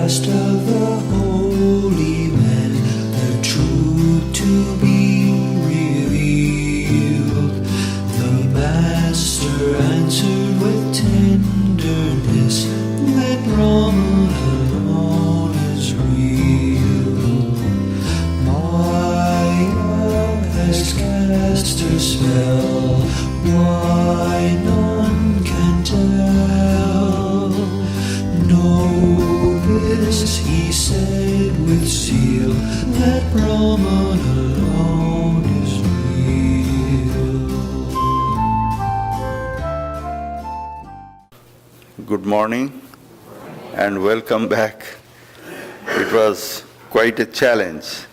last of the holy men, the truth to be revealed. The Master answered with tenderness that Brahman alone is real. Maya has cast her spell, why none can tell. Know this, he said with zeal, that Brahman alone is real. Good morning and welcome back. It was quite a challenge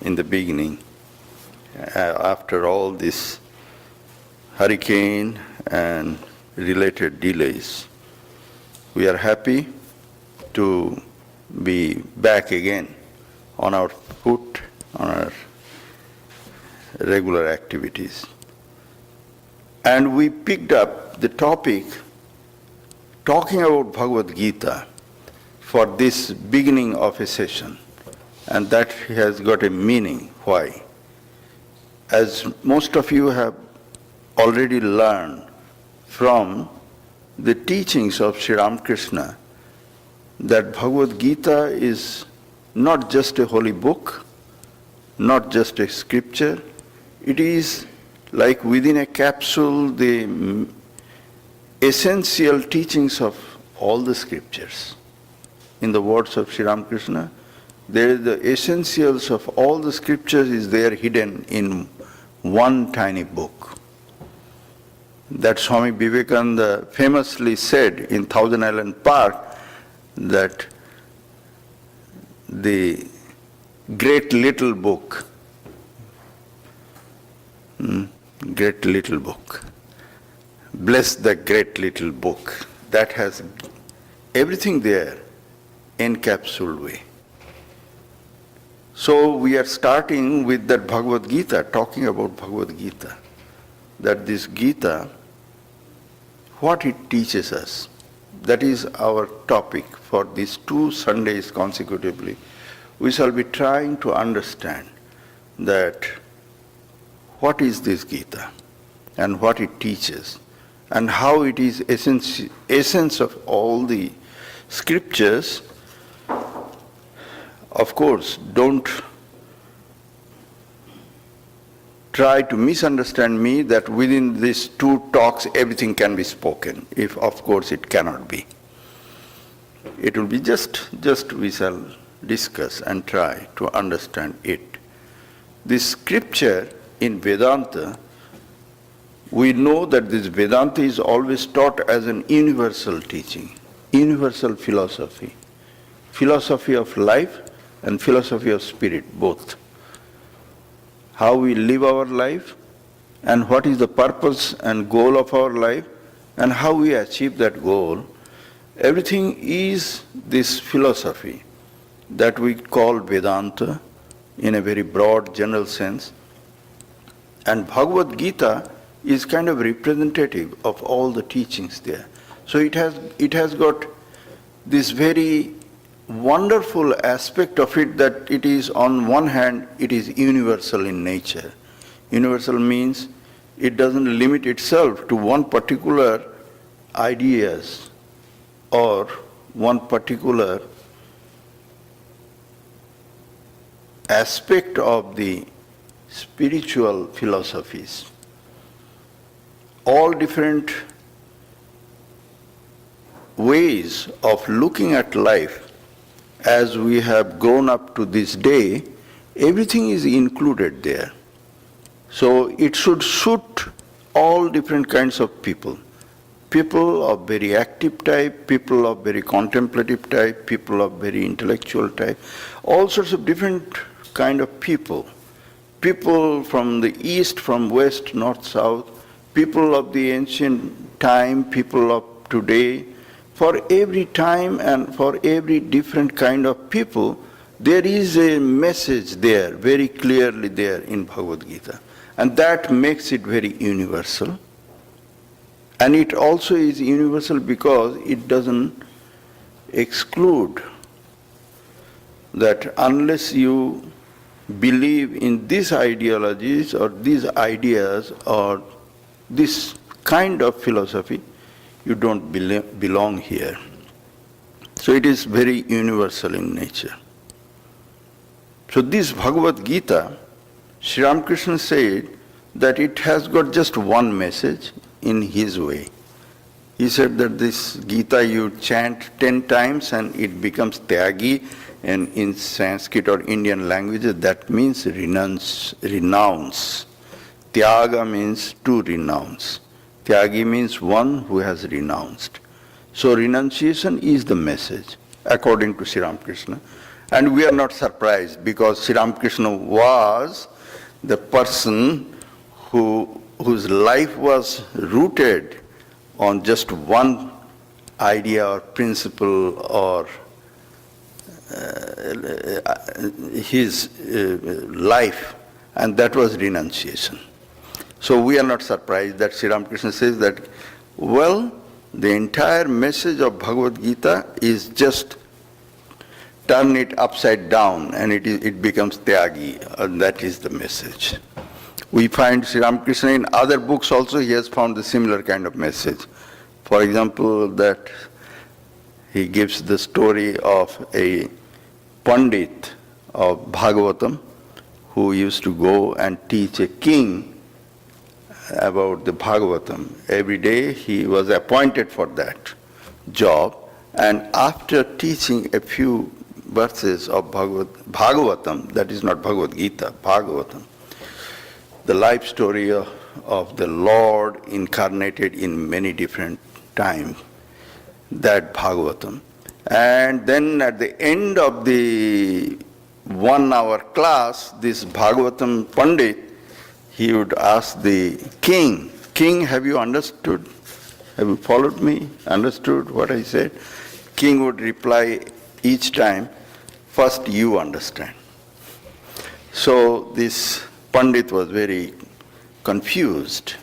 in the beginning. After all this hurricane and related delays, we are happy to be back again on our foot, on our regular activities. And we picked up the topic talking about Bhagavad Gita for this beginning of a session. And that has got a meaning. Why? As most of you have already learned from the teachings of Sri Ramakrishna, that Bhagavad Gita is not just a holy book, not just a scripture. It is like within a capsule the essential teachings of all the scriptures. In the words of Sri Ramakrishna, there is the essentials of all the scriptures is there hidden in one tiny book. That Swami Vivekananda famously said in Thousand Island Park that the great little book, great little book, bless the great little book, that has everything there in capsule way. So we are starting with that Bhagavad Gita, talking about Bhagavad Gita, that this Gita, what it teaches us. That is our topic for these 2 Sundays consecutively. We shall be trying to understand that what is this Gita and what it teaches and how it is essence of all the scriptures. Of course, don't try to misunderstand me that within these 2 talks everything can be spoken, if of course it cannot be. It will be just we shall discuss and try to understand it. This scripture in Vedanta, we know that this Vedanta is always taught as an universal teaching, universal philosophy, philosophy of life and philosophy of spirit, both. How we live our life and what is the purpose and goal of our life and how we achieve that goal. Everything is this philosophy that we call Vedanta in a very broad general sense. And Bhagavad Gita is kind of representative of all the teachings there. So it has got this very wonderful aspect of it, that it is, on one hand, it is universal in nature. Universal means it doesn't limit itself to one particular ideas or one particular aspect of the spiritual philosophies. All different ways of looking at life as we have grown up to this day, everything is included there. So it should suit all different kinds of people. People of very active type, people of very contemplative type, people of very intellectual type, all sorts of different kind of people. People from the east, from west, north, south, people of the ancient time, people of today. For every time and for every different kind of people, there is a message there, very clearly there in Bhagavad Gita. And that makes it very universal. And it also is universal because it doesn't exclude that unless you believe in these ideologies or these ideas or this kind of philosophy, you don't belong here. So it is very universal in nature. So this Bhagavad Gita, Sri Ramakrishna said that it has got just one message in his way. He said that this Gita you chant 10 times and it becomes Tyagi, and in Sanskrit or Indian languages that means renounce. Tyaga means to renounce. Tyagi means one who has renounced. So renunciation is the message according to Sri Ramakrishna. And we are not surprised because Sri Ramakrishna was the person whose life was rooted on just one idea or principle or his life, and that was renunciation. So we are not surprised that Sri Ramakrishna says that, well, the entire message of Bhagavad Gita is just turn it upside down and it becomes Tyagi, and that is the message. We find Sri Ramakrishna in other books also, he has found a similar kind of message. For example, that he gives the story of a Pandit of Bhagavatam who used to go and teach a king about the Bhagavatam. Every day he was appointed for that job, and after teaching a few verses of Bhagavatam, that is not Bhagavad Gita, Bhagavatam, the life story of the Lord incarnated in many different times, that Bhagavatam. And then at the end of the 1 hour class, this Bhagavatam Pandit, he would ask the king, "King, have you understood? Have you followed me? Understood what I said?" King would reply each time, "First you understand." So this Pandit was very confused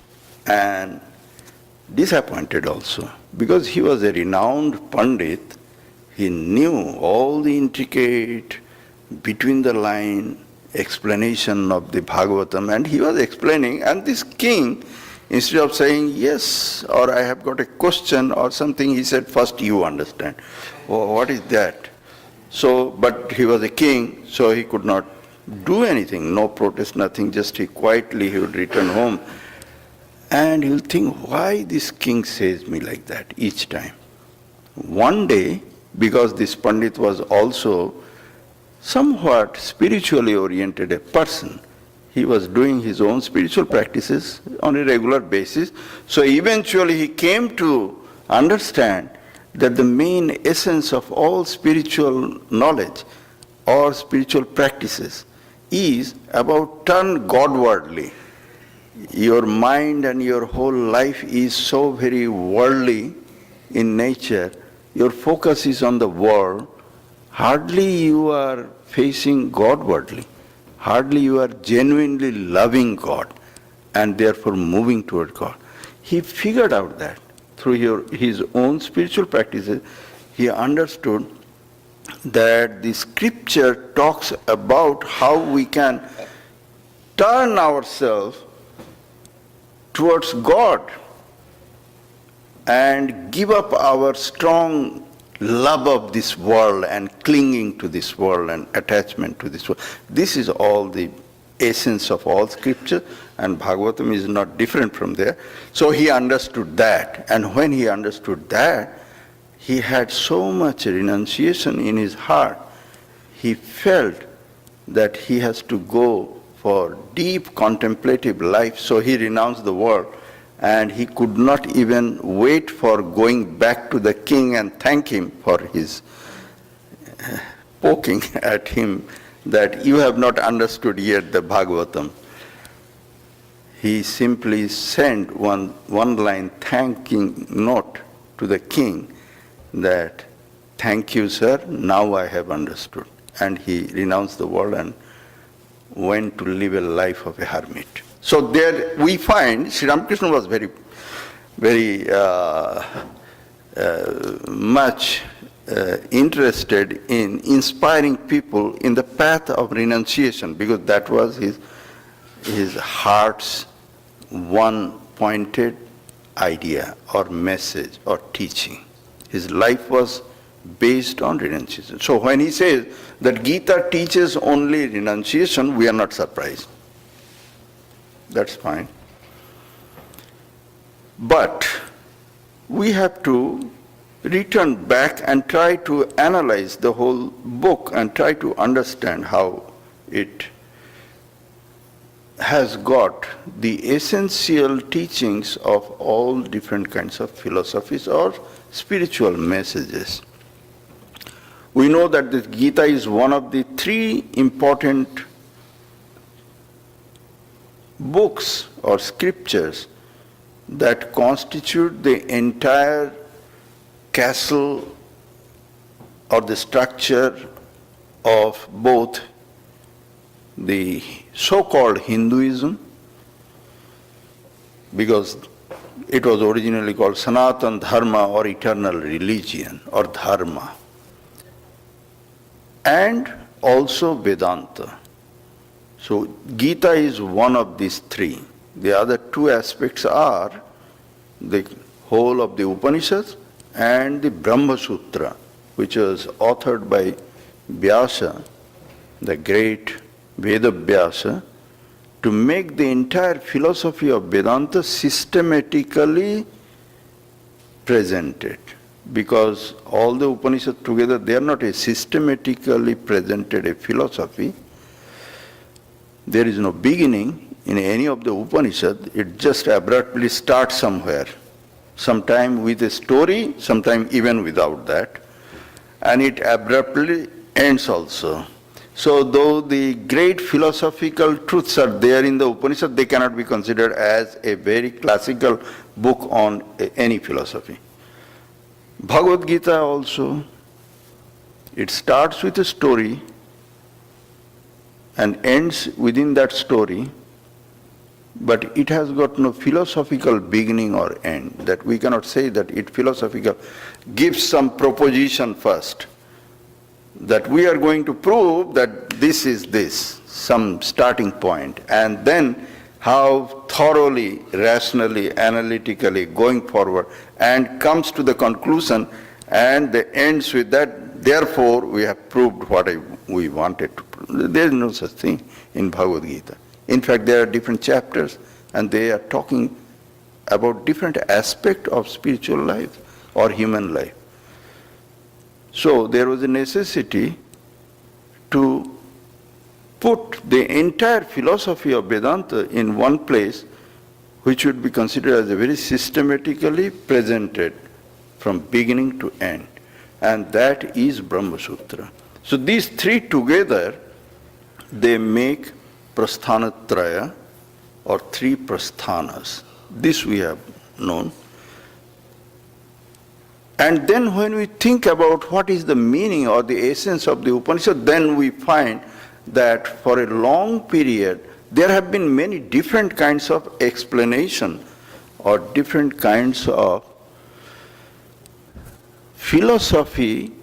and disappointed also, because he was a renowned Pandit. He knew all the intricate, between the line explanation of the Bhagavatam, and he was explaining, and this king, instead of saying yes, or I have got a question or something, he said, "First you understand." Oh, what is that? So, but he was a king, so he could not do anything, no protest, nothing, just he would return home. And he'll think, why this king says me like that each time? One day, because this Pandit was also somewhat spiritually oriented a person, he was doing his own spiritual practices on a regular basis. So eventually he came to understand that the main essence of all spiritual knowledge or spiritual practices is about turn Godwardly. Your mind and your whole life is so very worldly in nature, your focus is on the world, hardly you are facing Godwardly, hardly you are genuinely loving God and therefore moving toward God. He figured out that through his own spiritual practices, he understood that the scripture talks about how we can turn ourselves towards God and give up our strong love of this world and clinging to this world and attachment to this world. This is all the essence of all scripture, and Bhagavatam is not different from there. So he understood that, and when he understood that, he had so much renunciation in his heart. He felt that he has to go for deep contemplative life, so he renounced the world, and he could not even wait for going back to the king and thank him for his poking at him that you have not understood yet the Bhagavatam. He simply sent one line thanking note to the king that, "Thank you, sir, now I have understood." And he renounced the world and went to live a life of a hermit. So there we find Sri Ramakrishna was very much interested in inspiring people in the path of renunciation, because that was his heart's one pointed idea or message or teaching. His life was based on renunciation. So when he says that Gita teaches only renunciation, we are not surprised. That's fine. But we have to return back and try to analyze the whole book and try to understand how it has got the essential teachings of all different kinds of philosophies or spiritual messages. We know that the Gita is one of the three important books or scriptures that constitute the entire castle or the structure of both the so-called Hinduism, because it was originally called Sanatan Dharma or eternal religion or Dharma, and also Vedanta. So Gita is one of these three. The other two aspects are the whole of the Upanishads and the Brahma Sutra, which was authored by Vyasa, the great Veda Vyasa, to make the entire philosophy of Vedanta systematically presented. Because all the Upanishads together, they are not a systematically presented a philosophy. There is no beginning in any of the Upanishads. It just abruptly starts somewhere. Sometime with a story, sometime even without that. And it abruptly ends also. So though the great philosophical truths are there in the Upanishad, they cannot be considered as a very classical book on any philosophy. Bhagavad Gita also, it starts with a story and ends within that story, but it has got no philosophical beginning or end, that we cannot say that it philosophical gives some proposition first, that we are going to prove that this is this, some starting point, and then how thoroughly, rationally, analytically going forward, and comes to the conclusion and ends with that, therefore we have proved what we wanted to prove. There is no such thing in Bhagavad Gita. In fact, there are different chapters and they are talking about different aspects of spiritual life or human life. So there was a necessity to put the entire philosophy of Vedanta in one place, which would be considered as a very systematically presented from beginning to end. And that is Brahma Sutra. So these three together, they make Prasthanatraya or three Prasthanas. This we have known. And then when we think about what is the meaning or the essence of the Upanishad, then we find that for a long period there have been many different kinds of explanation or different kinds of philosophy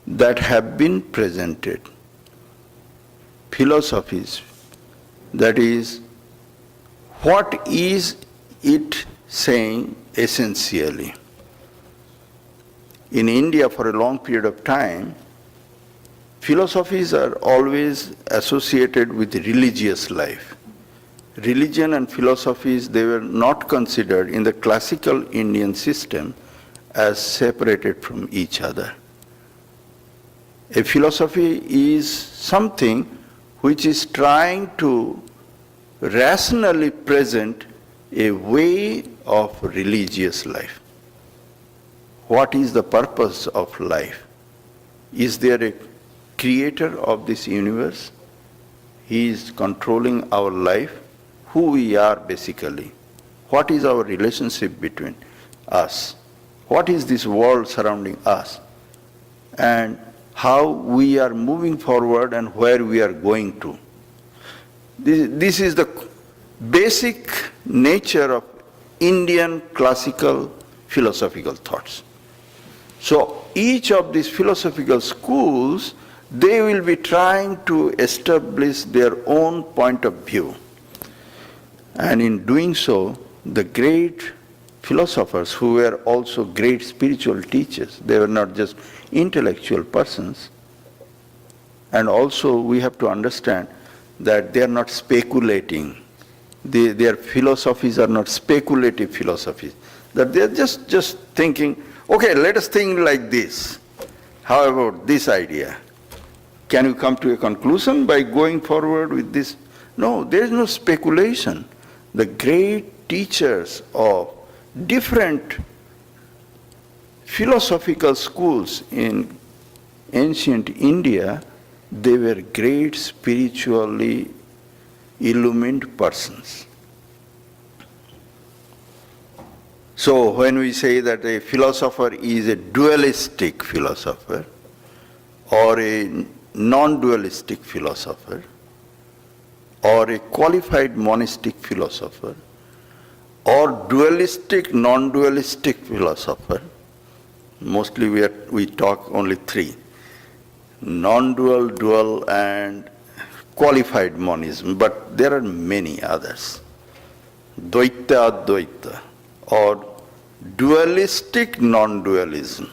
that have been presented. Philosophies, that is, what is it saying essentially? In India for a long period of time, philosophies are always associated with religious life. Religion and philosophies, they were not considered in the classical Indian system as separated from each other. A philosophy is something which is trying to rationally present a way of religious life. What is the purpose of life? Is there a creator of this universe? He is controlling our life, who we are basically. What is our relationship between us? What is this world surrounding us? And how we are moving forward and where we are going to. This is the basic nature of Indian classical philosophical thoughts. So each of these philosophical schools, they will be trying to establish their own point of view. And in doing so, the great philosophers who were also great spiritual teachers, they were not just intellectual persons. And also we have to understand that they are not speculating. Their philosophies are not speculative philosophies. That they are just thinking, okay, let us think like this. How about this idea? Can you come to a conclusion by going forward with this? No, there is no speculation. The great teachers of different philosophical schools in ancient India, they were great spiritually illumined persons. So when we say that a philosopher is a dualistic philosopher or a non-dualistic philosopher or a qualified monistic philosopher or dualistic, non-dualistic philosopher, mostly we talk only three: non-dual, dual, and qualified monism, but there are many others. Dvaita, Advaita, or dualistic non-dualism,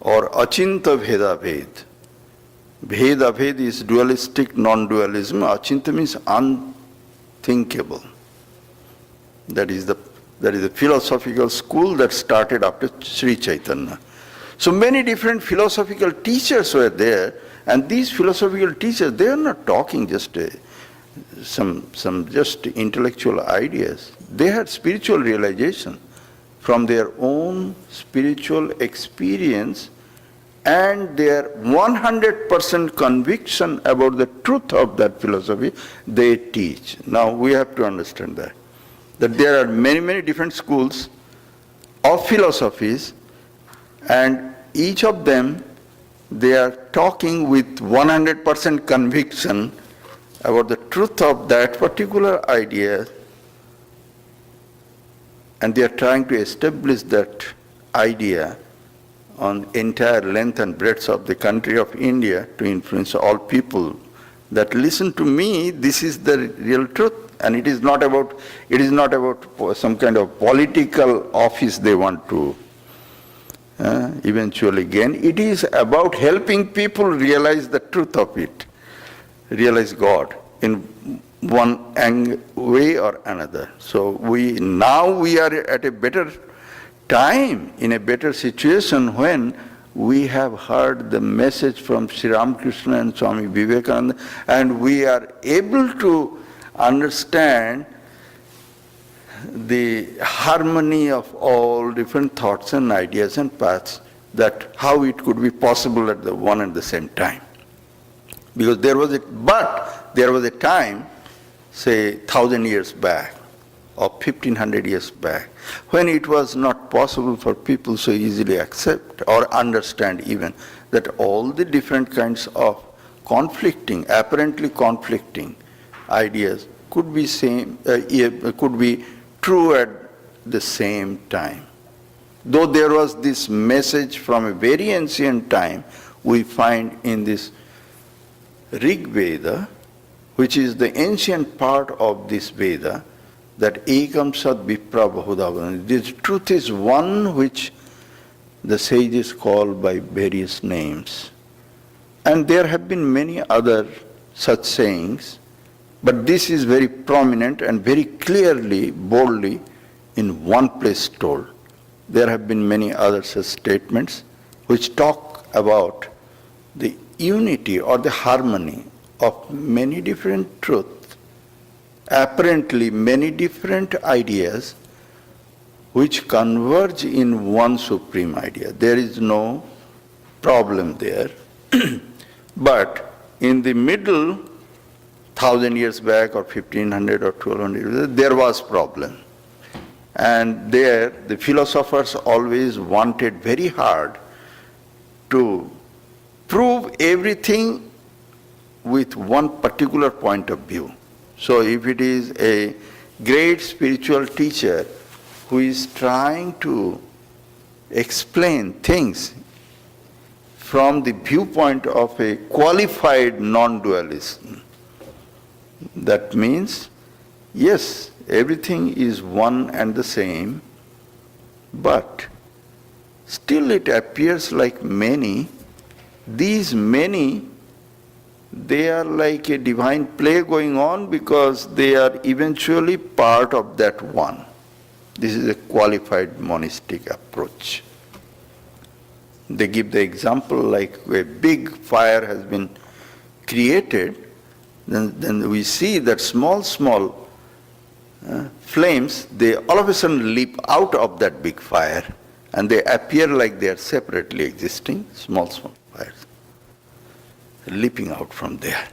or Achinta Veda Ved. Veda Ved is dualistic non-dualism. Achinta means unthinkable. That is the philosophical school that started after Sri Chaitanya. So many different philosophical teachers were there, and these philosophical teachers, they are not talking just some just intellectual ideas. They had spiritual realization from their own spiritual experience and their 100% conviction about the truth of that philosophy they teach. Now we have to understand that there are many different schools of philosophies, and each of them, they are talking with 100% conviction about the truth of that particular idea, and they are trying to establish that idea on entire length and breadth of the country of India to influence all people that listen to me, this is the real truth. And it is not about some kind of political office they want to eventually gain. It is about helping people realize the truth of it, realize God in one way or another. So we are at a better time, in a better situation, when we have heard the message from Sri Ramakrishna and Swami Vivekananda, and we are able to understand the harmony of all different thoughts and ideas and paths, that how it could be possible at the one and the same time. Because there was a time, say 1,000 years back or 1,500 years back, when it was not possible for people so easily accept or understand even that all the different kinds of apparently conflicting ideas could be true at the same time. Though there was this message from a very ancient time, we find in this Rig Veda, which is the ancient part of this Veda, that Ekam Sat Vipra Bahudavana. This truth is one which the sages call by various names. And there have been many other such sayings, but this is very prominent and very clearly, boldly, in one place told. There have been many other such statements which talk about the unity or the harmony of many different truths, apparently many different ideas which converge in one supreme idea. There is no problem there. But in the middle, 1,000 years back or 1,500 or 1,200 years, there was problem. And there, the philosophers always wanted very hard to prove everything with one particular point of view. So if it is a great spiritual teacher who is trying to explain things from the viewpoint of a qualified non-dualism. That means, yes, everything is one and the same, but still it appears like many. These many, they are like a divine play going on because they are eventually part of that one. This is a qualified monistic approach. They give the example like a big fire has been created, then we see that small flames, they all of a sudden leap out of that big fire and they appear like they are separately existing, small fires, leaping out from there.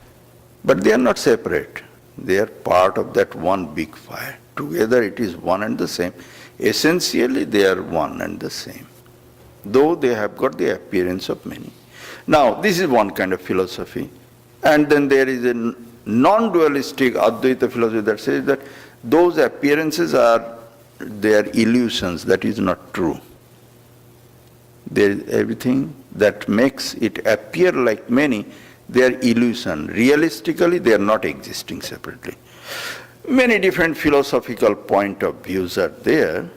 But they are not separate. They are part of that one big fire. Together it is one and the same. Essentially they are one and the same, though they have got the appearance of many. Now, this is one kind of philosophy. And then there is a non-dualistic Advaita philosophy that says that those appearances are illusions. That is not true. There is everything that makes it appear like many, they are illusion. Realistically, they are not existing separately. Many different philosophical point of views are there,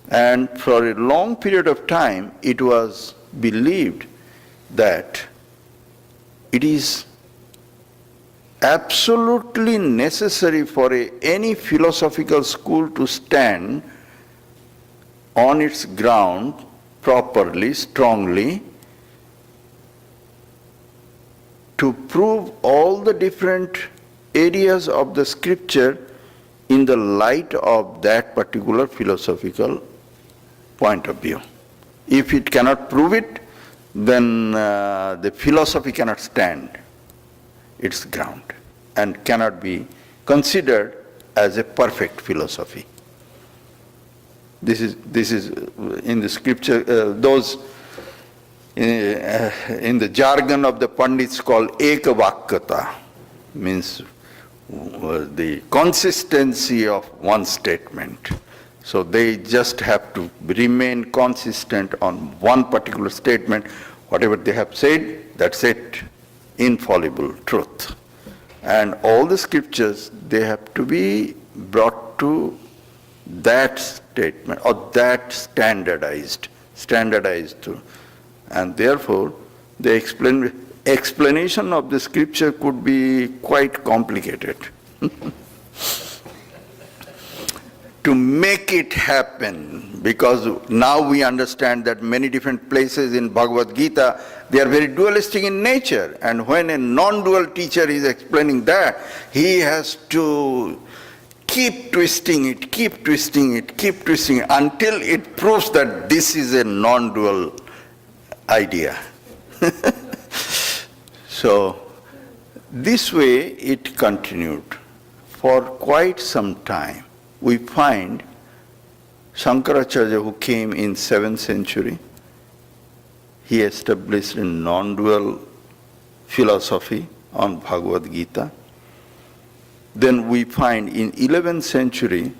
and for a long period of time it was believed that it is absolutely necessary for any philosophical school to stand on its ground properly, strongly, to prove all the different areas of the scripture in the light of that particular philosophical point of view. If it cannot prove it, then the philosophy cannot stand its ground and cannot be considered as a perfect philosophy. This is in the scripture, those in the jargon of the Pandits called ekavakkata, means the consistency of one statement. So they just have to remain consistent on one particular statement. Whatever they have said, that's it, infallible truth. And all the scriptures, they have to be brought to that statement or that standardized to. And therefore, the explanation of the scripture could be quite complicated. To make it happen, because now we understand that many different places in Bhagavad Gita, they are very dualistic in nature, and when a non-dual teacher is explaining that, he has to keep twisting it until it proves that this is a non-dual idea. So, this way it continued for quite some time. We find Shankaracharya, who came in 7th century, he established a non-dual philosophy on Bhagavad Gita. Then we find in 11th century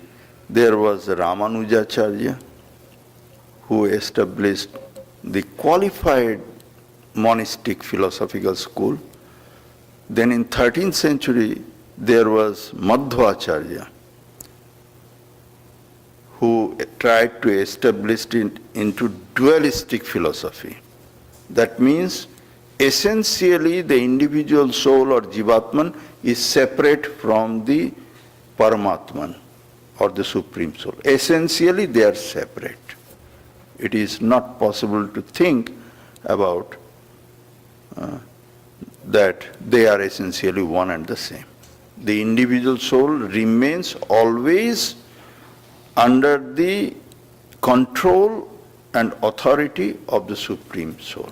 there was Ramanujacharya, who established the qualified monistic philosophical school. Then in 13th century there was Madhvacharya, who tried to establish it into dualistic philosophy. That means essentially the individual soul or Jivatman is separate from the Paramatman or the Supreme Soul. Essentially they are separate. It is not possible to think about that they are essentially one and the same. The individual soul remains always under the control and authority of the Supreme Soul.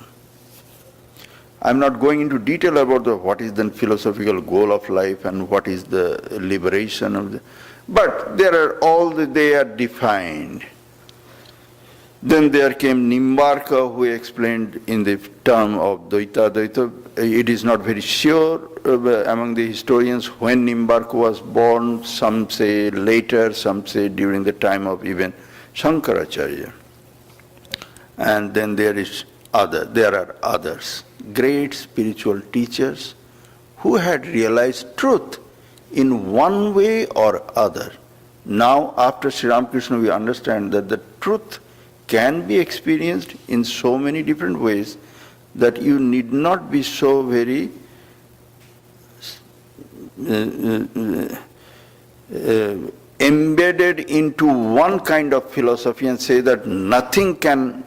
I'm not going into detail about what is the philosophical goal of life and what is the liberation of the, but they are defined. Then there came Nimbarka, who explained in the term of Dvaita. It is not very sure among the historians when Nimbarka was born. Some say later, some say during the time of even Shankaracharya. And then there are others, great spiritual teachers who had realized truth in one way or other. Now, after Sri Ramakrishna, we understand that the truth can be experienced in so many different ways that you need not be so very embedded into one kind of philosophy and say that nothing can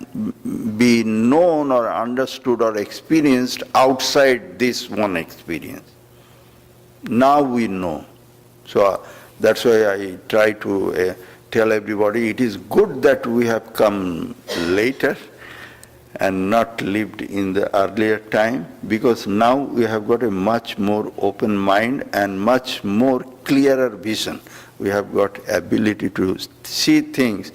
be known or understood or experienced outside this one experience. Now we know. So that's why I try to tell everybody it is good that we have come later and not lived in the earlier time, because now we have got a much more open mind and much more clearer vision. We have got ability to see things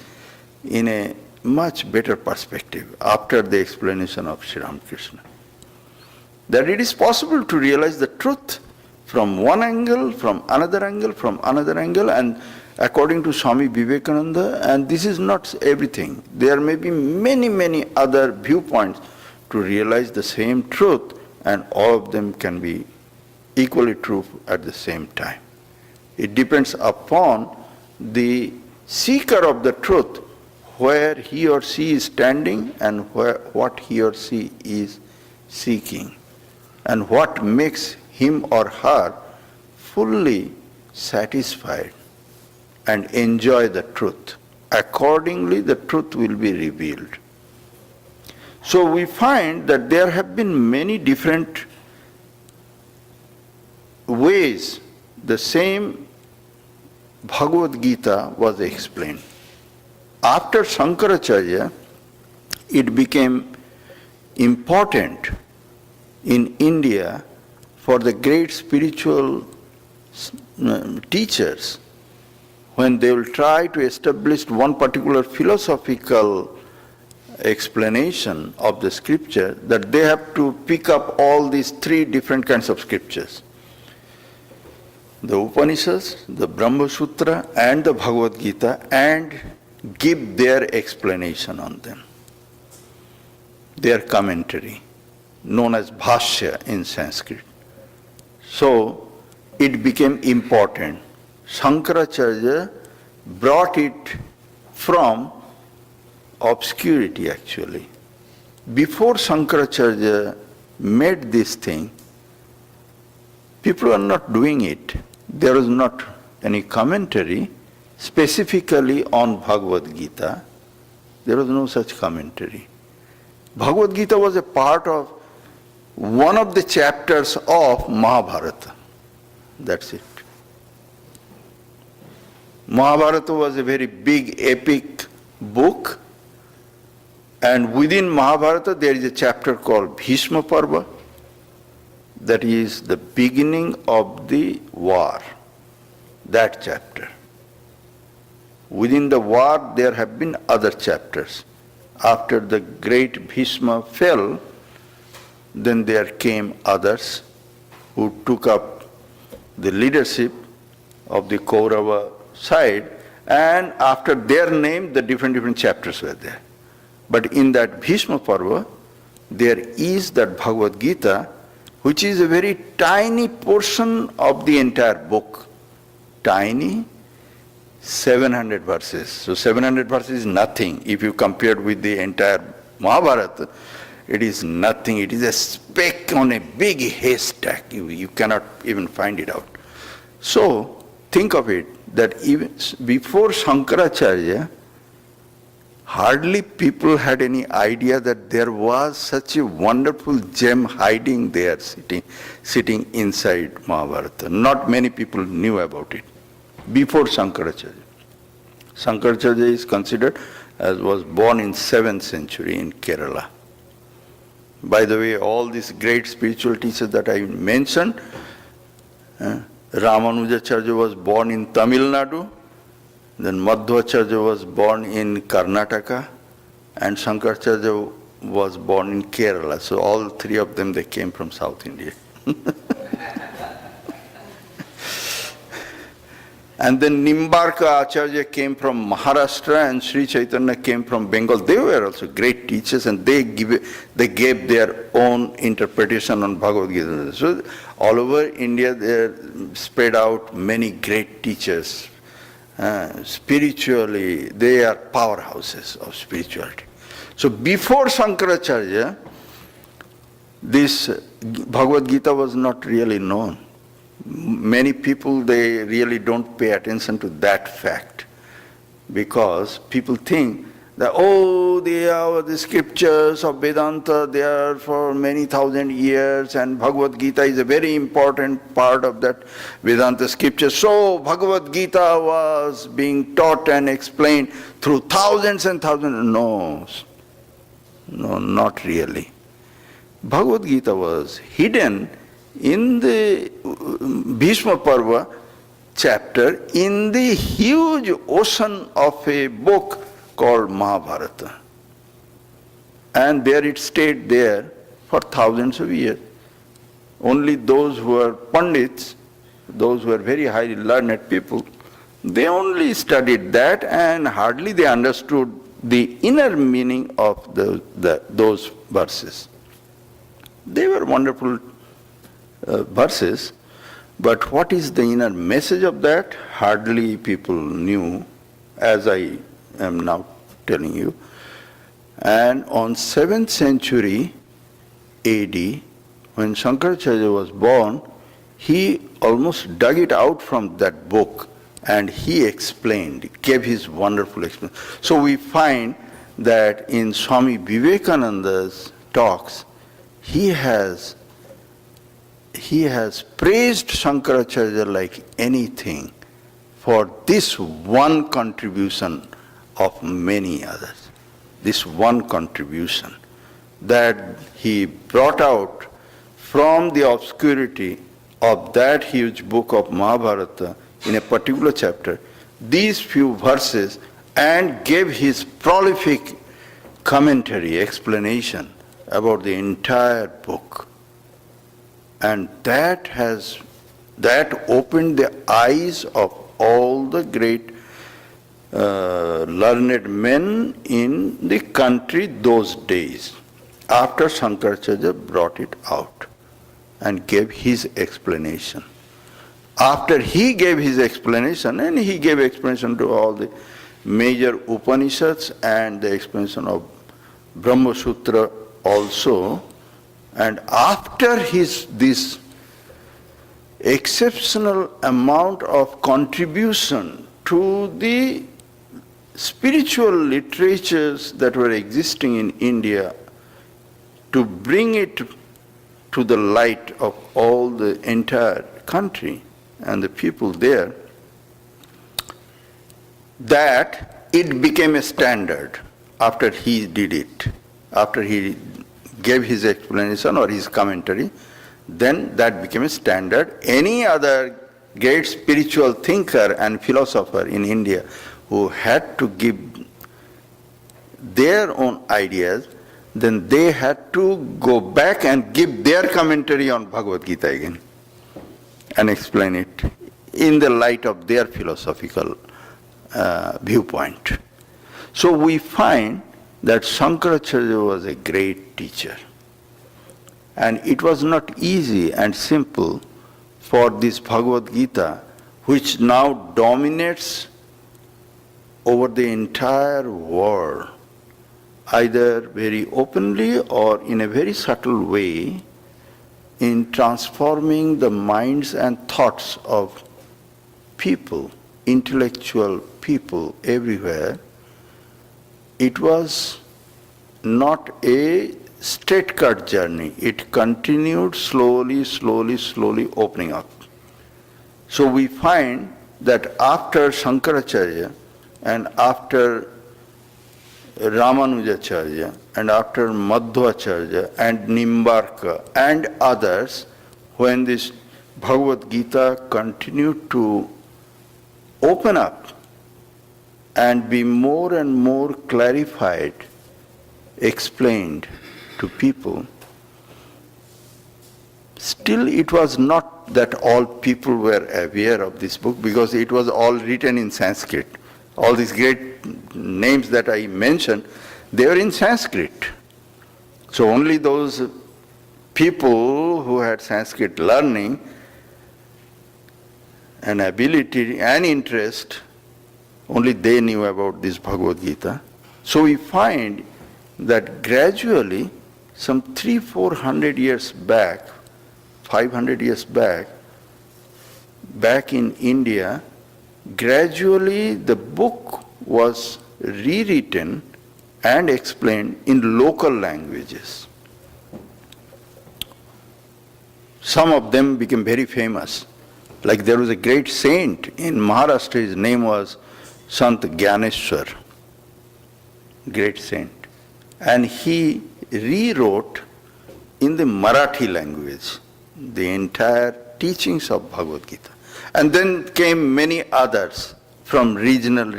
in a much better perspective after the explanation of Sri Ramakrishna. That it is possible to realize the truth from one angle, from another angle, from another angle, and according to Swami Vivekananda, and this is not everything. There may be many, many other viewpoints to realize the same truth, and all of them can be equally true at the same time. It depends upon the seeker of the truth, where he or she is standing and what he or she is seeking, and what makes him or her fully satisfied and enjoy the truth. Accordingly, the truth will be revealed. So we find that there have been many different ways the same Bhagavad Gita was explained. After Shankaracharya, it became important in India for the great spiritual teachers, when they will try to establish one particular philosophical explanation of the scripture, that they have to pick up all these three different kinds of scriptures: the Upanishads, the Brahma Sutra, and the Bhagavad Gita, and give their explanation on them, their commentary, known as Bhashya in Sanskrit. So it became important. Shankaracharya brought it from obscurity actually. Before Shankaracharya made this thing, people were not doing it. There was not any commentary specifically on Bhagavad Gita. There was no such commentary. Bhagavad Gita was a part of one of the chapters of Mahabharata. That's it. Mahabharata was a very big epic book, and within Mahabharata there is a chapter called Bhishma Parva, that is the beginning of the war, that chapter. Within the war there have been other chapters. After the great Bhishma fell, then there came others who took up the leadership of the Kaurava side, and after their name the different chapters were there. But in that Bhishma Parva, there is that Bhagavad Gita, which is a very tiny portion of the entire book. Tiny, 700 verses. So 700 verses is nothing. If you compare with the entire Mahabharata, it is nothing. It is a speck on a big haystack. You cannot even find it out. So think of it, that even before Shankaracharya, hardly people had any idea that there was such a wonderful gem hiding there, sitting inside Mahabharata. Not many people knew about it before Shankaracharya. Shankaracharya is considered as was born in 7th century in Kerala. By the way, all these great spiritual teachers that I mentioned, Ramanujacharya was born in Tamil Nadu, then Madhvacharya was born in Karnataka, and Shankaracharya was born in Kerala. So all three of them, they came from South India. And then Nimbarka Acharya came from Maharashtra and Sri Chaitanya came from Bengal. They were also great teachers and they gave their own interpretation on Bhagavad Gita. So all over India there spread out many great teachers. Spiritually, they are powerhouses of spirituality. So before Shankaracharya, this Bhagavad Gita was not really known. Many people, they really don't pay attention to that fact because people think that, oh, they are the scriptures of Vedanta, they are for many thousand years and Bhagavad Gita is a very important part of that Vedanta scripture. So Bhagavad Gita was being taught and explained through thousands and thousands. No, not really. Bhagavad Gita was hidden in the Bhishma Parva chapter in the huge ocean of a book called Mahabharata. And there it stayed there for thousands of years. Only those who were pandits, those who were very highly learned people, they only studied that and hardly they understood the inner meaning of those verses. They were wonderful verses, but what is the inner message of that? Hardly people knew, as I am now telling you. And on 7th century AD, when Shankaracharya was born, he almost dug it out from that book and he explained, gave his wonderful explanation. So we find that in Swami Vivekananda's talks, he has praised Shankaracharya like anything for this one contribution of many others. This one contribution that he brought out from the obscurity of that huge book of Mahabharata in a particular chapter, these few verses, and gave his prolific commentary, explanation about the entire book. And that opened the eyes of all the great learned men in the country those days, after Shankaracharya brought it out and gave his explanation. After he gave his explanation, and he gave explanation to all the major Upanishads and the explanation of Brahma Sutra also, and after this exceptional amount of contribution to the spiritual literatures that were existing in India, to bring it to the light of all the entire country and the people there, that it became a standard after he did it, after he gave his explanation or his commentary, then that became a standard. Any other great spiritual thinker and philosopher in India who had to give their own ideas, then they had to go back and give their commentary on Bhagavad Gita again and explain it in the light of their philosophical viewpoint. So we find that Shankaracharya was a great teacher. And it was not easy and simple for this Bhagavad Gita, which now dominates over the entire world, either very openly or in a very subtle way, in transforming the minds and thoughts of people, intellectual people everywhere. It was not a straight-cut journey. It continued slowly opening up. So we find that after Shankaracharya and after Ramanujacharya and after Madhvacharya and Nimbarka and others, when this Bhagavad Gita continued to open up and be more and more clarified, explained to people, still it was not not that all people were aware of this book because it was all written in Sanskrit. All these great names that I mentioned, they were in Sanskrit. So only those people who had Sanskrit learning and ability and interest, only they knew about this Bhagavad Gita. So we find that gradually, some 300-400 years back, 500 years back in India, gradually the book was rewritten and explained in local languages. Some of them became very famous. Like there was a great saint in Maharashtra, his name was Sant Gyaneshwar, great saint. And he rewrote in the Marathi language the entire teachings of Bhagavad Gita. And then came many others from regional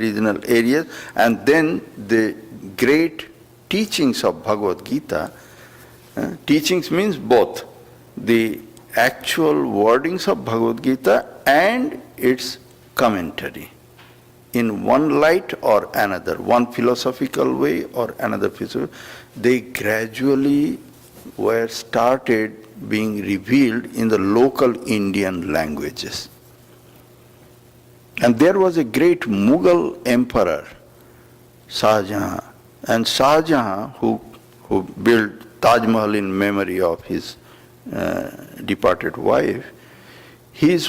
areas, and then the great teachings of Bhagavad Gita. Teachings means both the actual wordings of Bhagavad Gita and its commentary in one light or another, one philosophical way or another philosophical. They gradually were started being revealed in the local Indian languages. And there was a great Mughal emperor, Shah Jahan, and Shah Jahan, who built Taj Mahal in memory of his departed wife.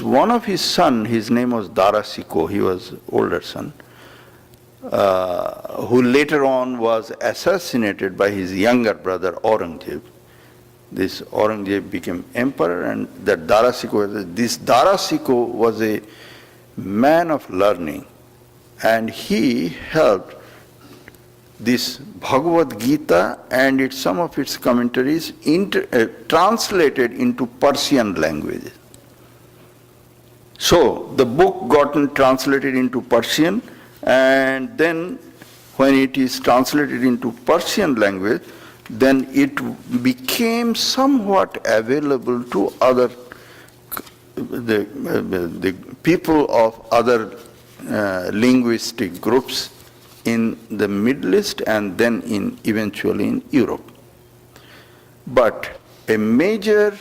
One of his son, his name was Dara Shikoh, he was older son, who later on was assassinated by his younger brother Aurangzeb. This Aurangzeb became emperor, and that Dara Shikoh was a man of learning, and he helped this Bhagavad Gita and some of its commentaries translated into Persian language. So the book gotten translated into Persian, and then when it is translated into Persian language, then it became somewhat available to other the people of other linguistic groups in the Middle East and then eventually in Europe. But a major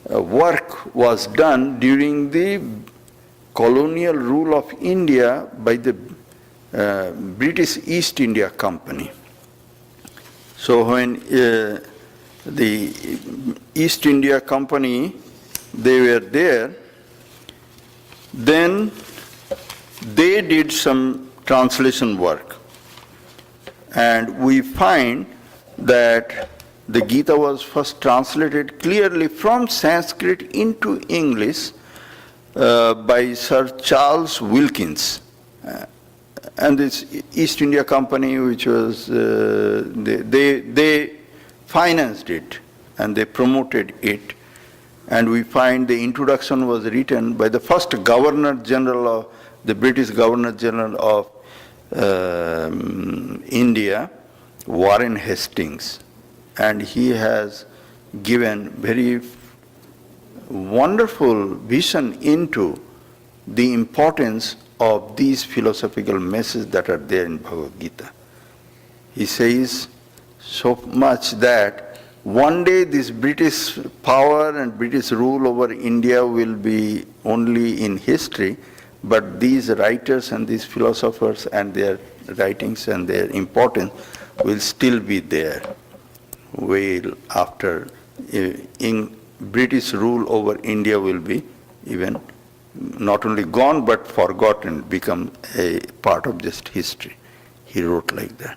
work was done during the colonial rule of India by the British East India Company. So when the East India Company, they were there, then they did some translation work. And we find that the Gita was first translated clearly from Sanskrit into English by Sir Charles Wilkins. And this East India Company, which was, they financed it and they promoted it. And we find the introduction was written by the first Governor General of, the British Governor General of India, Warren Hastings. And he has given very wonderful vision into the importance of these philosophical messages that are there in Bhagavad Gita. He says so much that one day this British power and British rule over India will be only in history, but these writers and these philosophers and their writings and their importance will still be there. Well, after in British rule over India will be even not only gone but forgotten, become a part of just history. He wrote like that.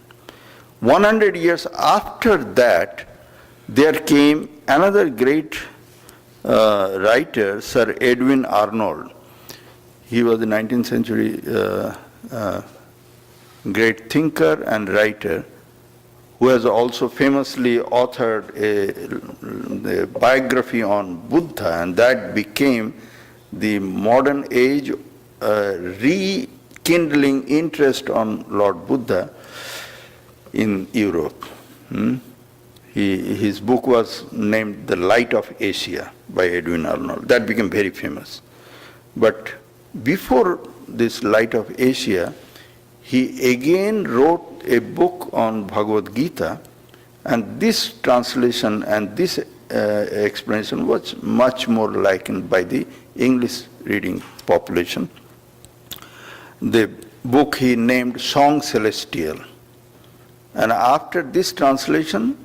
100 years after that, there came another great writer, Sir Edwin Arnold. He was a 19th century great thinker and writer, who has also famously authored a biography on Buddha, and that became the modern age rekindling interest on Lord Buddha in Europe. his book was named The Light of Asia by Edwin Arnold. That became very famous. But before this Light of Asia, he again wrote a book on Bhagavad Gita, and this translation and this explanation was much more likened by the English reading population. The book he named Song Celestial. And after this translation,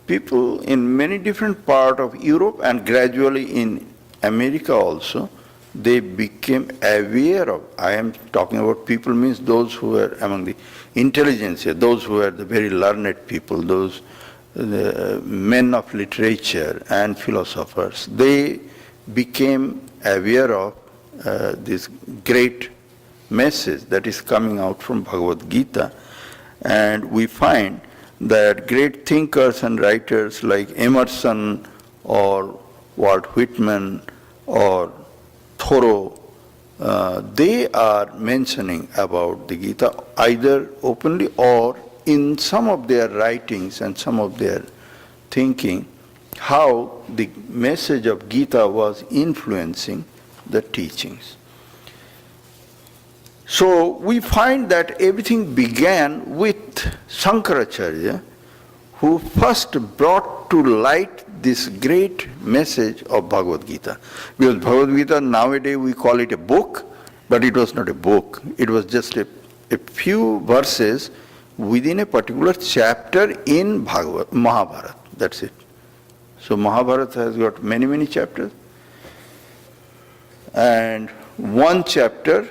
people in many different parts of Europe and gradually in America also, they became aware of, I am talking about people means those who were among the intelligentsia, those who were the very learned people, those the men of literature and philosophers. They became aware of this great message that is coming out from Bhagavad Gita. And we find that great thinkers and writers like Emerson or Walt Whitman or Thoreau, they are mentioning about the Gita either openly or in some of their writings and some of their thinking, how the message of Gita was influencing the teachings. So we find that everything began with Shankaracharya, who first brought to light this great message of Bhagavad Gita. Because Bhagavad Gita, nowadays we call it a book, but it was not a book. It was just a few verses within a particular chapter in Mahabharata. That's it. So Mahabharata has got many, many chapters. And one chapter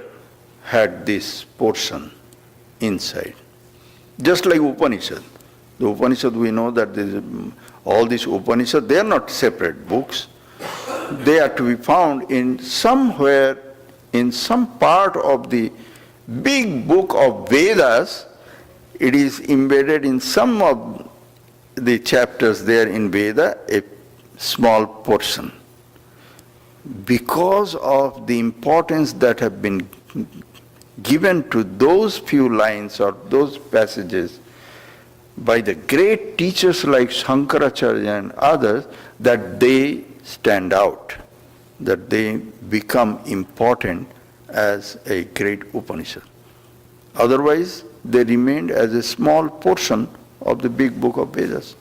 had this portion inside. Just like Upanishad. The Upanishad, we know that all these Upanishads, they are not separate books. They are to be found in somewhere, in some part of the big book of Vedas. It is embedded in some of the chapters there in Veda, a small portion. Because of the importance that have been given to those few lines or those passages by the great teachers like Shankaracharya and others, that they stand out, that they become important as a great Upanishad. Otherwise, they remained as a small portion of the big book of Vedas.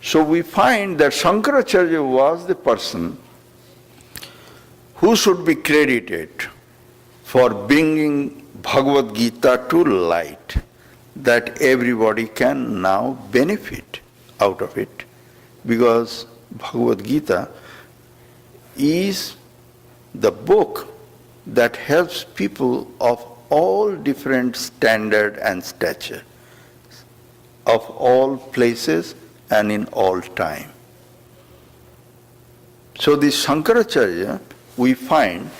So we find that Shankaracharya was the person who should be credited for bringing Bhagavad Gita to light, that everybody can now benefit out of it, because Bhagavad Gita is the book that helps people of all different standard and stature, of all places and in all time. So this Shankaracharya, we find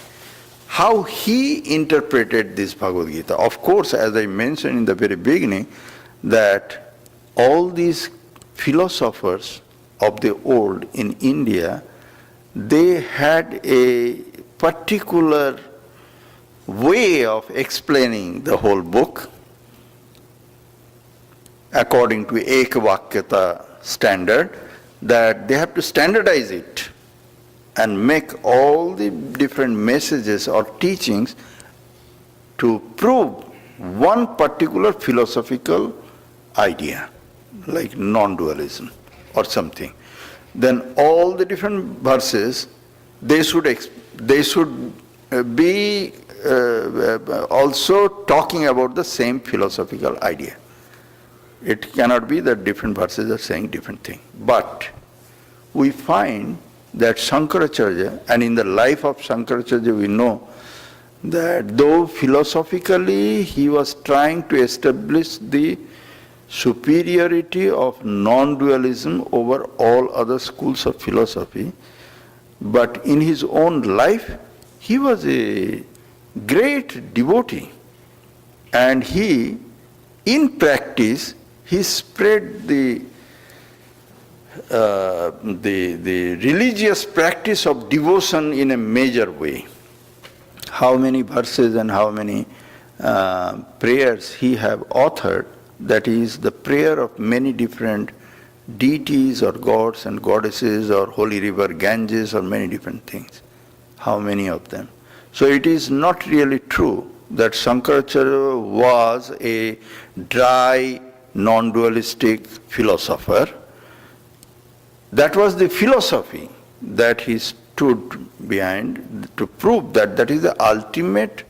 how he interpreted this Bhagavad Gita. Of course, as I mentioned in the very beginning, that all these philosophers of the old in India, they had a particular way of explaining the whole book according to Ekavakyata standard, that they have to standardize it and make all the different messages or teachings to prove one particular philosophical idea, like non-dualism or something. Then all the different verses, they should be also talking about the same philosophical idea. It cannot be that different verses are saying different things. But we find that Shankaracharya, and in the life of Shankaracharya we know that though philosophically he was trying to establish the superiority of non-dualism over all other schools of philosophy, but in his own life he was a great devotee, and he, in practice, he spread the religious practice of devotion in a major way. How many verses and how many prayers he have authored, that is the prayer of many different deities or gods and goddesses or holy river Ganges or many different things. How many of them? So it is not really true that Shankaracharya was a dry, non-dualistic philosopher. That was the philosophy that he stood behind to prove that that is the ultimate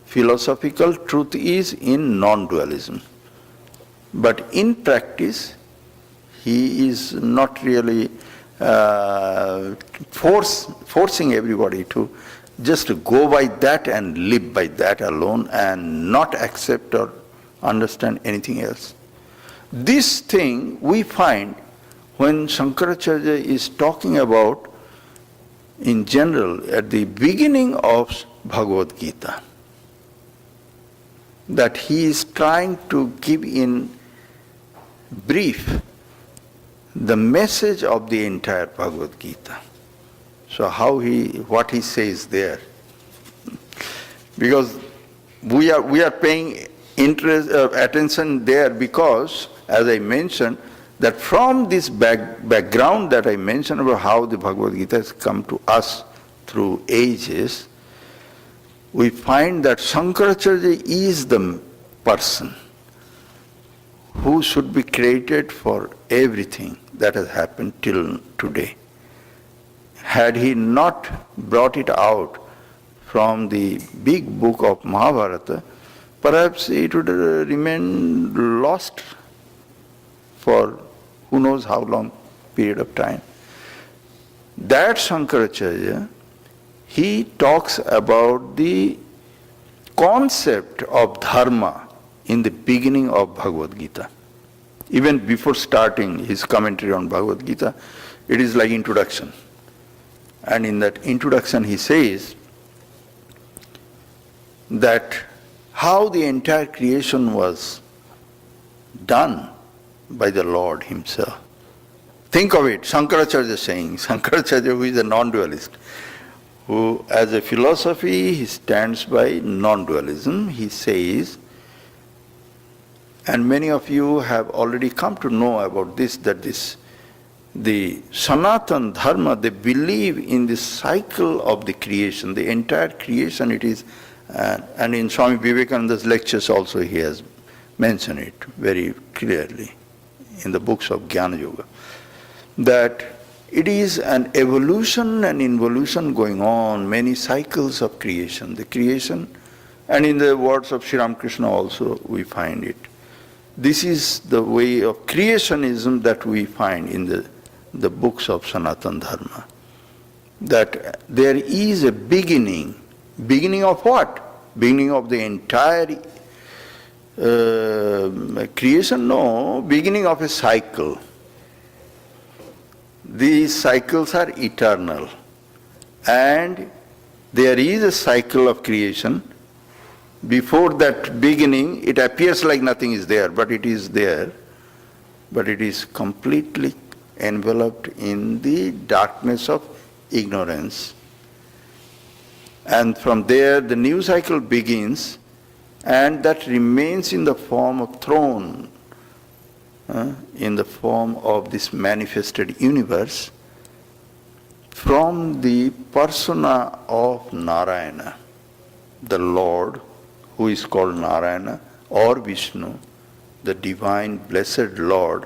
philosophical truth is in non-dualism. But in practice, he is not really forcing everybody to just go by that and live by that alone and not accept or understand anything else. This thing we find when Shankaracharya is talking about, in general, at the beginning of Bhagavad Gita, that he is trying to give in brief the message of the entire Bhagavad Gita. So what he says there, because we are paying attention there because, as I mentioned, that from this background that I mentioned about how the Bhagavad Gita has come to us through ages, we find that Shankaracharya is the person who should be credited for everything that has happened till today. Had he not brought it out from the big book of Mahabharata, perhaps it would remain lost for who knows how long period of time. That Shankaracharya, he talks about the concept of dharma in the beginning of Bhagavad Gita. Even before starting his commentary on Bhagavad Gita, it is like introduction. And in that introduction he says that how the entire creation was done by the Lord himself. Think of it, Shankaracharya saying, Shankaracharya who is a non-dualist, who as a philosophy he stands by non-dualism, he says, and many of you have already come to know about this, that the Sanatan Dharma, they believe in the cycle of the creation, the entire creation it is, and in Swami Vivekananda's lectures also he has mentioned it very clearly in the books of Jnana Yoga, that it is an evolution and involution going on, many cycles of creation. The creation, and in the words of Sri Ramakrishna also we find it. This is the way of creationism that we find in the books of Sanatan Dharma. That there is a beginning. Beginning of what? Beginning of the entire creation? No, beginning of a cycle. These cycles are eternal. And there is a cycle of creation. Before that beginning, it appears like nothing is there, but it is there. But it is completely enveloped in the darkness of ignorance. And from there, the new cycle begins, and that remains in the form of throne, in the form of this manifested universe, from the persona of Narayana, the Lord, who is called Narayana or Vishnu, the divine blessed Lord.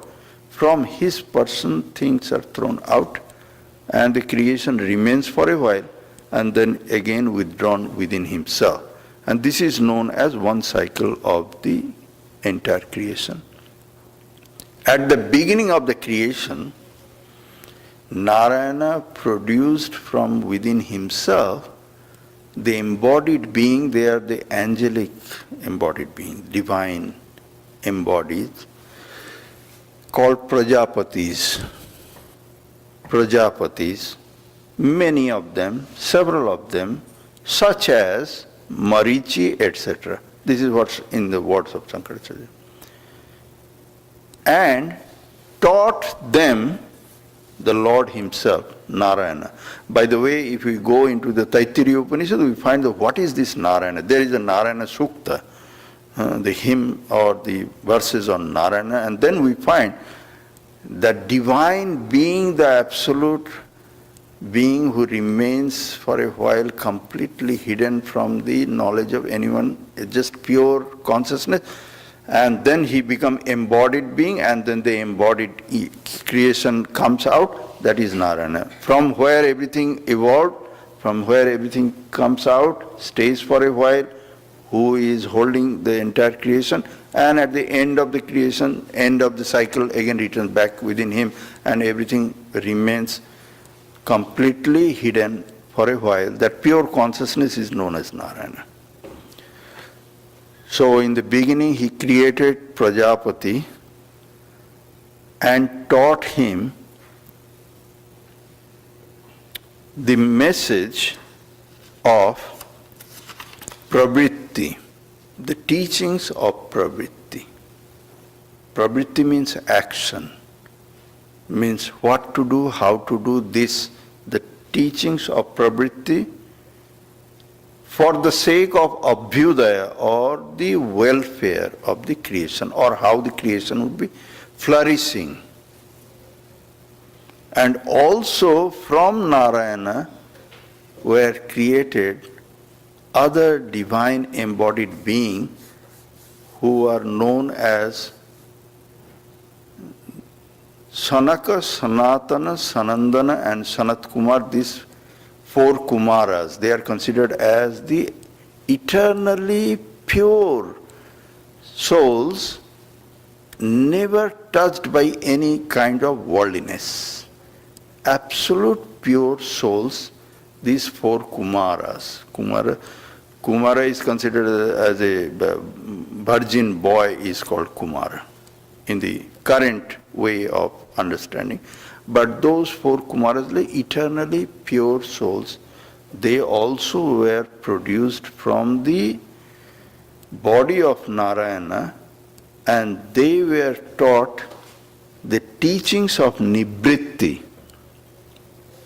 From his person things are thrown out and the creation remains for a while and then again withdrawn within himself. And this is known as one cycle of the entire creation. At the beginning of the creation, Narayana produced from within himself the embodied being, they are the angelic embodied being, divine embodied, called Prajapatis. Prajapatis, many of them, several of them, such as Marichi, etc. This is what's in the words of Shankaracharya. And taught them the Lord himself, Narayana. By the way, if we go into the Taittiriya Upanishad, we find that what is this Narayana? There is a Narayana Sukta, the hymn or the verses on Narayana, and then we find the divine being, the absolute being who remains for a while completely hidden from the knowledge of anyone, just pure consciousness, and then he becomes embodied being, and then the embodied creation comes out, that is Narayana. From where everything evolved, from where everything comes out, stays for a while, who is holding the entire creation, and at the end of the creation, end of the cycle, again returns back within him, and everything remains completely hidden for a while. That pure consciousness is known as Narayana. So in the beginning he created Prajapati and taught him the message of pravritti, the teachings of pravritti. Pravritti means action, means what to do, how to do this, the teachings of pravritti for the sake of abhyudaya or the welfare of the creation, or how the creation would be flourishing. And also from Narayana were created other divine embodied beings who are known as Sanaka, Sanatana, Sanandana and Sanat Kumar. These four Kumaras, they are considered as the eternally pure souls, never touched by any kind of worldliness. Absolute pure souls, these four Kumaras. Kumara is considered as a virgin boy is called Kumara in the current way of understanding. But those four Kumaras, like eternally pure souls, they also were produced from the body of Narayana, and they were taught the teachings of Nibritti.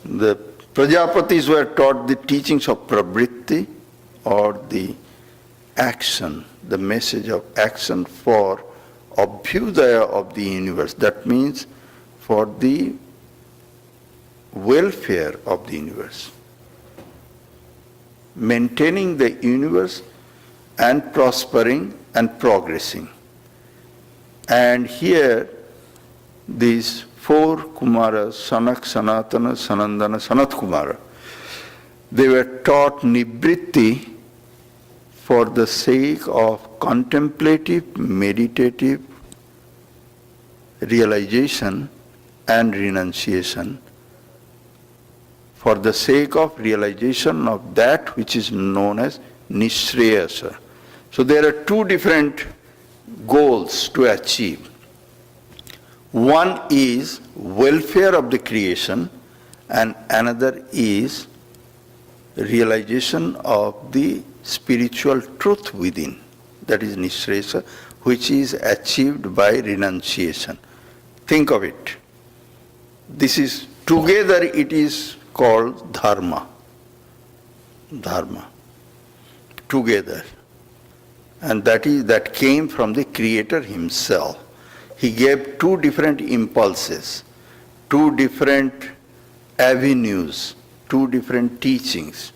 The Prajapatis were taught the teachings of Pravritti, or the action, the message of action for abhyudaya of the universe. That means for the welfare of the universe, maintaining the universe and prospering and progressing. And here these four Kumaras, Sanak, Sanatana, Sanandana, Sanat Kumara, they were taught Nibritti for the sake of contemplative, meditative realization and renunciation, for the sake of realization of that which is known as Nishreyasa. So there are two different goals to achieve. One is welfare of the creation, and another is realization of the spiritual truth within, that is Nishreyasa, which is achieved by renunciation. Think of it. This is, together it is called dharma. Dharma. Together. And that came from the Creator himself. He gave two different impulses, two different avenues, two different teachings.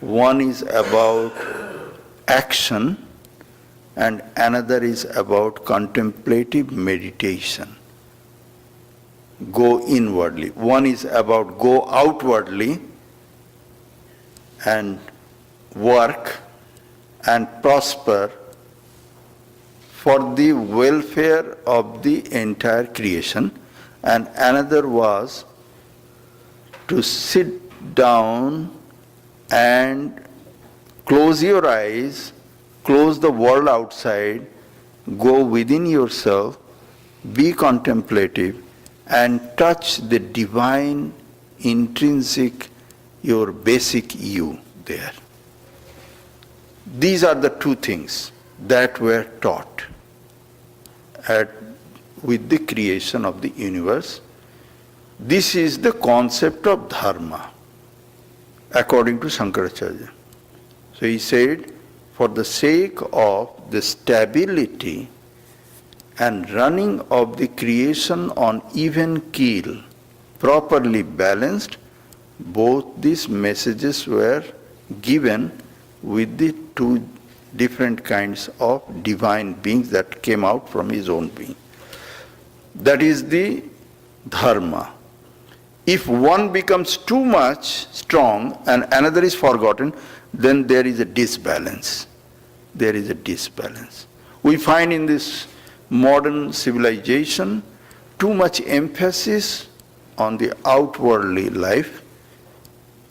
One is about action and another is about contemplative meditation. Go inwardly. One is about go outwardly and work and prosper for the welfare of the entire creation, and another was to sit down and close your eyes, close the world outside, go within yourself, be contemplative, and touch the divine, intrinsic, your basic you there. These are the two things that were taught with the creation of the universe. This is the concept of dharma, according to Shankaracharya. So he said, for the sake of the stability and running of the creation on even keel, properly balanced, both these messages were given with the two different kinds of divine beings that came out from his own being. That is the dharma. If one becomes too much strong and another is forgotten, then there is a disbalance. There is a disbalance. We find in this modern civilization too much emphasis on the outwardly life,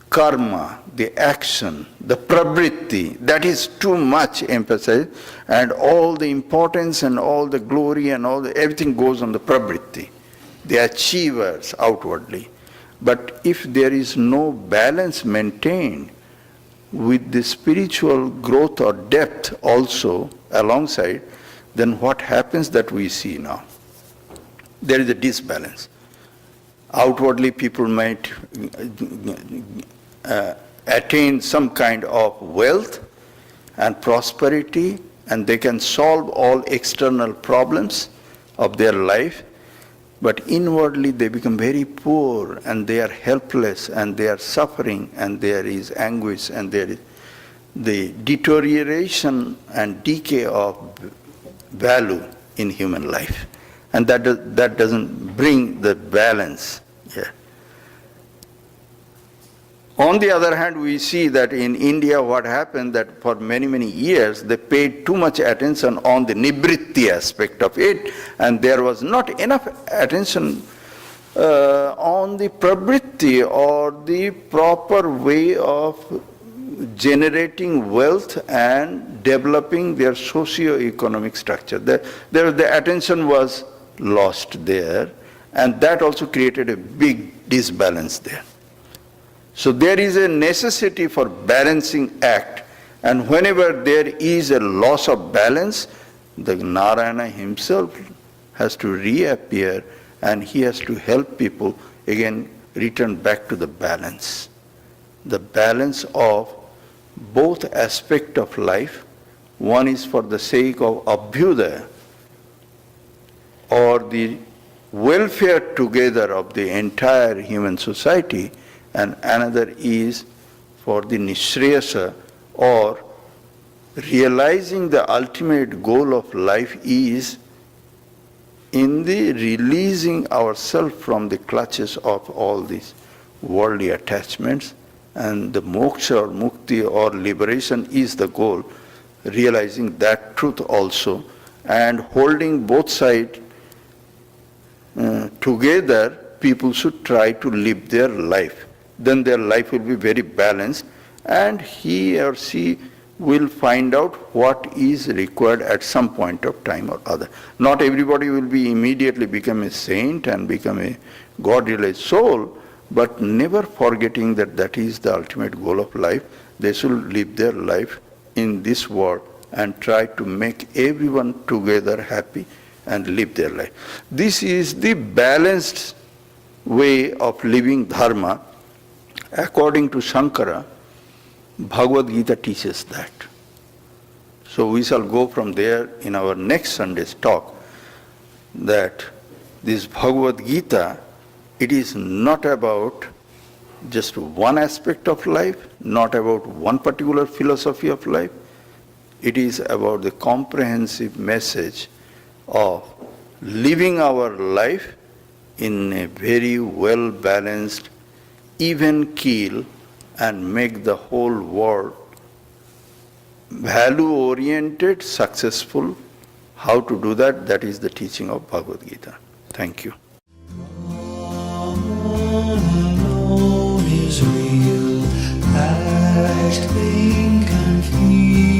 karma, the action, the pravritti, that is too much emphasis, and all the importance and all the glory and everything goes on the pravritti, the achievers outwardly. But if there is no balance maintained with the spiritual growth or depth also alongside, then what happens that we see now? There is a disbalance. Outwardly people might attain some kind of wealth and prosperity, and they can solve all external problems of their life, but inwardly they become very poor and they are helpless and they are suffering and there is anguish and there is the deterioration and decay of value in human life. And that doesn't bring the balance here. On the other hand, we see that in India what happened that for many, many years they paid too much attention on the nibritti aspect of it, and there was not enough attention on the pravritti or the proper way of generating wealth and developing their socio-economic structure. The attention was lost there, and that also created a big disbalance there. So there is a necessity for balancing act, and whenever there is a loss of balance, the Narayana himself has to reappear and he has to help people again return back to the balance. The balance of both aspects of life. One is for the sake of abhyudaya, or the welfare together of the entire human society, and another is for the nishreyasa, or realizing the ultimate goal of life is in the releasing ourselves from the clutches of all these worldly attachments, and the moksha or mukti or liberation is the goal, realizing that truth also, and holding both sides together, people should try to live their life. Then their life will be very balanced, and he or she will find out what is required at some point of time or other. Not everybody will be immediately become a saint and become a God-realized soul, but never forgetting that that is the ultimate goal of life. They should live their life in this world and try to make everyone together happy and live their life. This is the balanced way of living dharma. According to Shankara, Bhagavad Gita teaches that. So we shall go from there in our next Sunday's talk, that this Bhagavad Gita, it is not about just one aspect of life, not about one particular philosophy of life. It is about the comprehensive message of living our life in a very well-balanced, even keel, and make the whole world value-oriented, successful. How to do that? That is the teaching of Bhagavad Gita. Thank you. Alone is real, act, think, and feel.